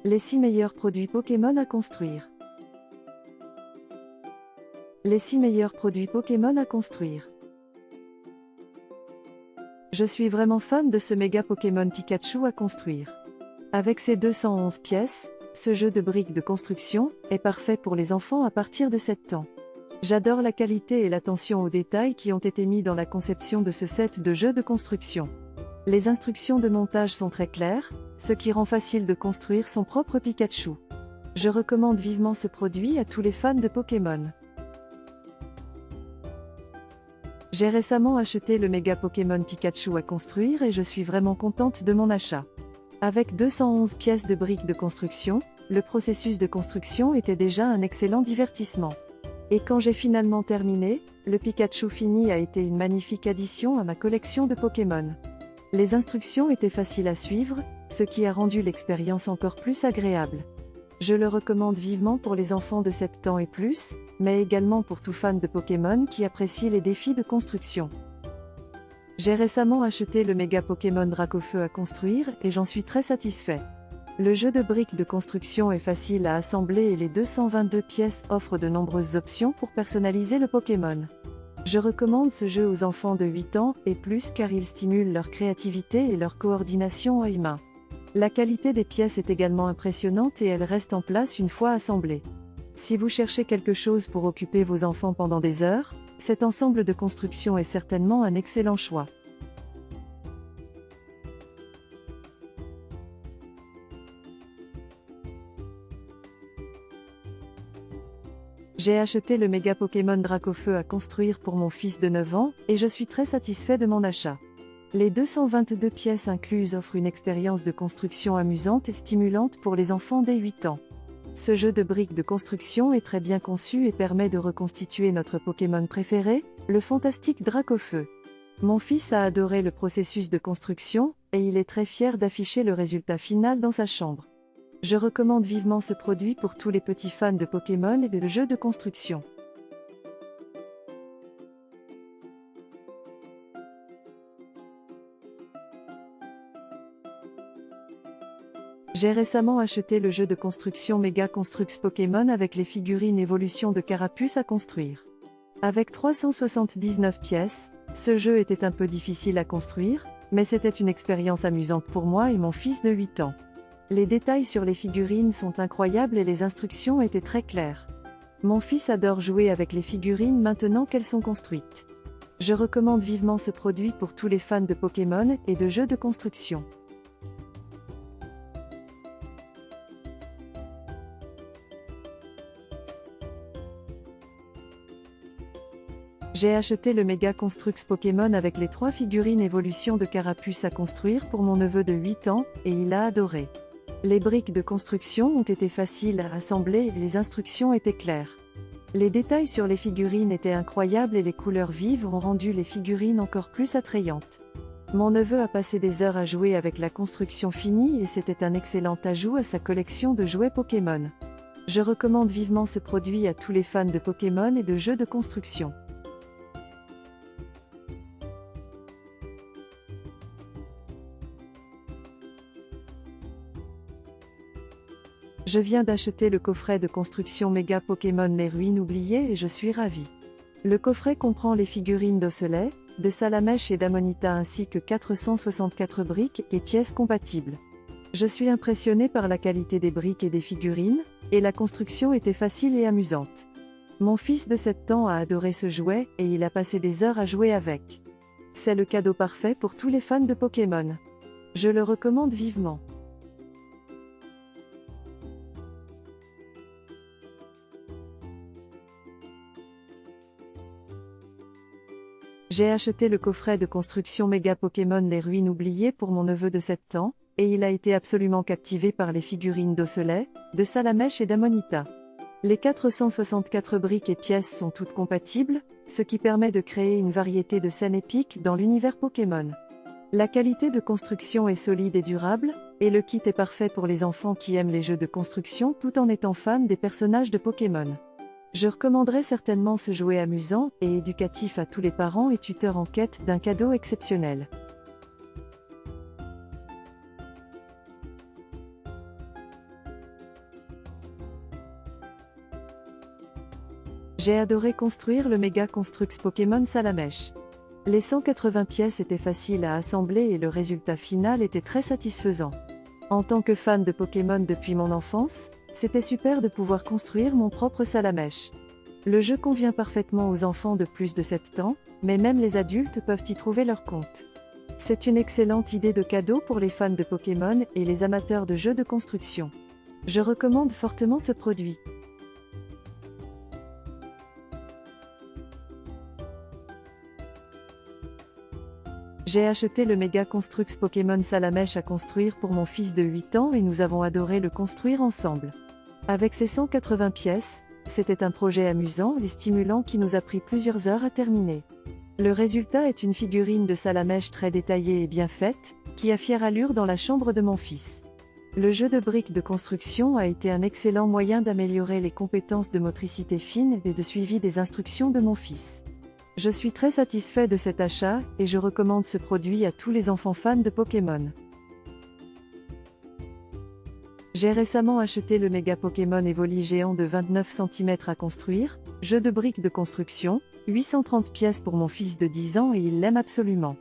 Les 6 meilleurs produits Pokémon à construire. Les 6 meilleurs produits Pokémon à construire. Je suis vraiment fan de ce méga Pokémon Pikachu à construire. Avec ses 211 pièces, ce jeu de briques de construction est parfait pour les enfants à partir de 7 ans. J'adore la qualité et l'attention aux détails qui ont été mis dans la conception de ce set de jeux de construction. Les instructions de montage sont très claires, ce qui rend facile de construire son propre Pikachu. Je recommande vivement ce produit à tous les fans de Pokémon. J'ai récemment acheté le méga Pokémon Pikachu à construire et je suis vraiment contente de mon achat. Avec 211 pièces de briques de construction, le processus de construction était déjà un excellent divertissement. Et quand j'ai finalement terminé, le Pikachu fini a été une magnifique addition à ma collection de Pokémon. Les instructions étaient faciles à suivre, ce qui a rendu l'expérience encore plus agréable. Je le recommande vivement pour les enfants de 7 ans et plus, mais également pour tout fan de Pokémon qui apprécie les défis de construction. J'ai récemment acheté le méga Pokémon Dracofeu à construire et j'en suis très satisfait. Le jeu de briques de construction est facile à assembler et les 222 pièces offrent de nombreuses options pour personnaliser le Pokémon. Je recommande ce jeu aux enfants de 8 ans et plus car il stimule leur créativité et leur coordination œil-main. La qualité des pièces est également impressionnante et elles restent en place une fois assemblées. Si vous cherchez quelque chose pour occuper vos enfants pendant des heures, cet ensemble de construction est certainement un excellent choix. J'ai acheté le méga Pokémon Dracofeu à construire pour mon fils de 9 ans, et je suis très satisfait de mon achat. Les 222 pièces incluses offrent une expérience de construction amusante et stimulante pour les enfants dès 8 ans. Ce jeu de briques de construction est très bien conçu et permet de reconstituer notre Pokémon préféré, le fantastique Dracofeu. Mon fils a adoré le processus de construction, et il est très fier d'afficher le résultat final dans sa chambre. Je recommande vivement ce produit pour tous les petits fans de Pokémon et de jeux de construction. J'ai récemment acheté le jeu de construction Mega Construx Pokémon avec les figurines évolution de Carapuce à construire. Avec 379 pièces, ce jeu était un peu difficile à construire, mais c'était une expérience amusante pour moi et mon fils de 8 ans. Les détails sur les figurines sont incroyables et les instructions étaient très claires. Mon fils adore jouer avec les figurines maintenant qu'elles sont construites. Je recommande vivement ce produit pour tous les fans de Pokémon et de jeux de construction. J'ai acheté le méga Construx Pokémon avec les 3 figurines évolution de Carapuce à construire pour mon neveu de 8 ans, et il a adoré. Les briques de construction ont été faciles à assembler et les instructions étaient claires. Les détails sur les figurines étaient incroyables et les couleurs vives ont rendu les figurines encore plus attrayantes. Mon neveu a passé des heures à jouer avec la construction finie et c'était un excellent ajout à sa collection de jouets Pokémon. Je recommande vivement ce produit à tous les fans de Pokémon et de jeux de construction. Je viens d'acheter le coffret de construction méga Pokémon Les Ruines Oubliées et je suis ravie. Le coffret comprend les figurines d'Occelet, de Salamèche et d'Amonita ainsi que 464 briques et pièces compatibles. Je suis impressionnée par la qualité des briques et des figurines, et la construction était facile et amusante. Mon fils de 7 ans a adoré ce jouet et il a passé des heures à jouer avec. C'est le cadeau parfait pour tous les fans de Pokémon. Je le recommande vivement. J'ai acheté le coffret de construction méga Pokémon Les Ruines Oubliées pour mon neveu de 7 ans, et il a été absolument captivé par les figurines d'Occelet, de Salamèche et d'Amonita. Les 464 briques et pièces sont toutes compatibles, ce qui permet de créer une variété de scènes épiques dans l'univers Pokémon. La qualité de construction est solide et durable, et le kit est parfait pour les enfants qui aiment les jeux de construction tout en étant fans des personnages de Pokémon. Je recommanderais certainement ce jouet amusant et éducatif à tous les parents et tuteurs en quête d'un cadeau exceptionnel. J'ai adoré construire le Mega Construx Pokémon Salamèche. Les 180 pièces étaient faciles à assembler et le résultat final était très satisfaisant. En tant que fan de Pokémon depuis mon enfance, c'était super de pouvoir construire mon propre Salamèche. Le jeu convient parfaitement aux enfants de plus de 7 ans, mais même les adultes peuvent y trouver leur compte. C'est une excellente idée de cadeau pour les fans de Pokémon et les amateurs de jeux de construction. Je recommande fortement ce produit. J'ai acheté le Mega Construx Pokémon Salamèche à construire pour mon fils de 8 ans et nous avons adoré le construire ensemble. Avec ses 180 pièces, c'était un projet amusant et stimulant qui nous a pris plusieurs heures à terminer. Le résultat est une figurine de Salamèche très détaillée et bien faite, qui a fière allure dans la chambre de mon fils. Le jeu de briques de construction a été un excellent moyen d'améliorer les compétences de motricité fine et de suivi des instructions de mon fils. Je suis très satisfait de cet achat et je recommande ce produit à tous les enfants fans de Pokémon. J'ai récemment acheté le Mega Pokémon Evoli géant de 29 cm à construire, jeu de briques de construction, 830 pièces pour mon fils de 10 ans et il l'aime absolument.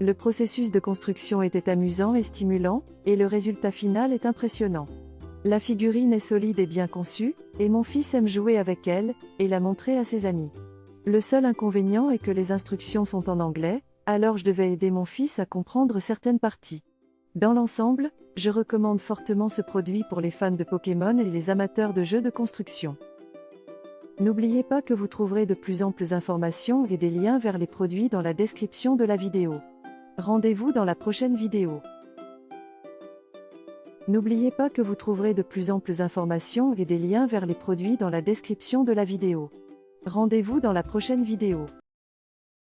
Le processus de construction était amusant et stimulant, et le résultat final est impressionnant. La figurine est solide et bien conçue, et mon fils aime jouer avec elle, et la montrer à ses amis. Le seul inconvénient est que les instructions sont en anglais, alors je devais aider mon fils à comprendre certaines parties. Dans l'ensemble, je recommande fortement ce produit pour les fans de Pokémon et les amateurs de jeux de construction. N'oubliez pas que vous trouverez de plus amples informations et des liens vers les produits dans la description de la vidéo. Rendez-vous dans la prochaine vidéo. N'oubliez pas que vous trouverez de plus amples informations et des liens vers les produits dans la description de la vidéo. Rendez-vous dans la prochaine vidéo.